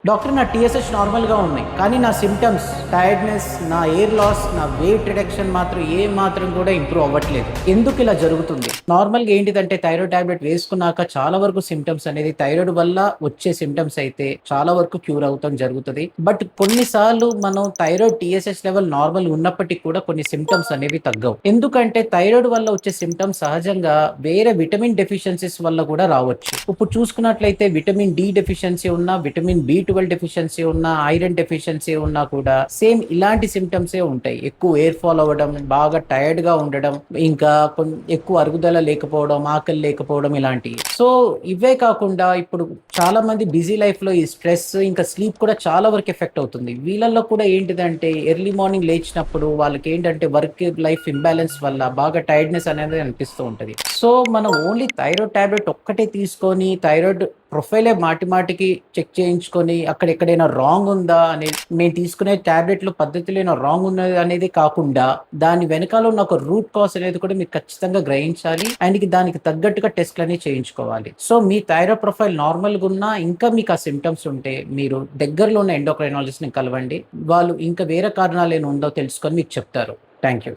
Doctor, నా TSH నార్మల్గా ఉన్నాయి, కానీ నా సిమ్టమ్స్ టైర్డ్నెస్, నా ఎయిర్ లాస్, నా వెయిట్ రిడక్షన్ మాత్రం ఏ మాత్రం కూడా ఇంప్రూవ్ అవ్వట్లేదు. ఎందుకు ఇలా జరుగుతుంది? నార్మల్గా ఏంటిదంటే థైరాయిడ్ టాబ్లెట్ వేసుకున్నాక చాలా వరకు సిమ్టమ్స్ అనేది థైరాయిడ్ వల్ల వచ్చే సిమ్టమ్స్ అయితే చాలా వరకు క్యూర్ అవుతాం జరుగుతుంది. బట్ కొన్నిసార్లు మనం థైరాయిడ్ టీఎస్హెచ్ లెవెల్ నార్మల్ ఉన్నప్పటికీ కూడా కొన్ని సిమ్టమ్స్ అనేవి తగ్గవు. ఎందుకంటే థైరాయిడ్ వల్ల వచ్చే సిమ్టమ్స్ సహజంగా వేరే విటమిన్ డెఫిషియన్సీస్ వల్ల కూడా రావచ్చు. ఇప్పుడు చూసుకున్నట్లయితే విటమిన్ డి డెఫిషియన్సీ ఉన్న, విటమిన్ B12 డెఫిషియన్సీ ఉన్నా, ఐరన్ డెఫిషియన్సీ ఉన్నా కూడా సేమ్ ఇలాంటి సిమ్టమ్సే ఉంటాయి. ఎక్కువ ఎయిర్ ఫాల్ అవ్వడం, బాగా టైర్డ్ గా ఉండడం, ఇంకా ఎక్కువ అరుగుదల లేకపోవడం, ఆకలి లేకపోవడం ఇలాంటివి. సో ఇవే కాకుండా ఇప్పుడు చాలా మంది బిజీ లైఫ్ లో ఈ స్ట్రెస్ ఇంకా స్లీప్ కూడా చాలా వరకు ఎఫెక్ట్ అవుతుంది. వీళ్ళల్లో కూడా ఏంటిదంటే ఎర్లీ మార్నింగ్ లేచినప్పుడు వాళ్ళకి ఏంటంటే వర్క్ లైఫ్ ఇంబ్యాలెన్స్ వల్ల బాగా టైర్డ్నెస్ అనేది అనిపిస్తూ ఉంటది. సో మనం ఓన్లీ థైరాయిడ్ టాబ్లెట్ ఒక్కటే తీసుకొని థైరాయిడ్ ప్రొఫైలే మాటి మాటికి చెక్ చేయించుకొని అక్కడ ఎక్కడైనా రాంగ్ ఉందా అనేది, మేము తీసుకునే టాబ్లెట్లో పద్ధతిలో రాంగ్ ఉన్నది అనేది కాకుండా దాని వెనకాల ఉన్న ఒక రూట్ కాజ్ అనేది కూడా మీరు ఖచ్చితంగా గ్రహించాలి. అండ్ దానికి తగ్గట్టుగా టెస్ట్లు అనేవి చేయించుకోవాలి. సో మీ థైరాయిడ్ ప్రొఫైల్ నార్మల్గా ఉన్నా ఇంకా మీకు ఆ సిమ్టమ్స్ ఉంటే మీరు దగ్గరలో ఉన్న ఎండోక్రైనాలజిస్ట్ని కలవండి. వాళ్ళు ఇంకా వేరే కారణాలు ఏమి ఉందో తెలుసుకొని మీకు చెప్తారు. Thank you.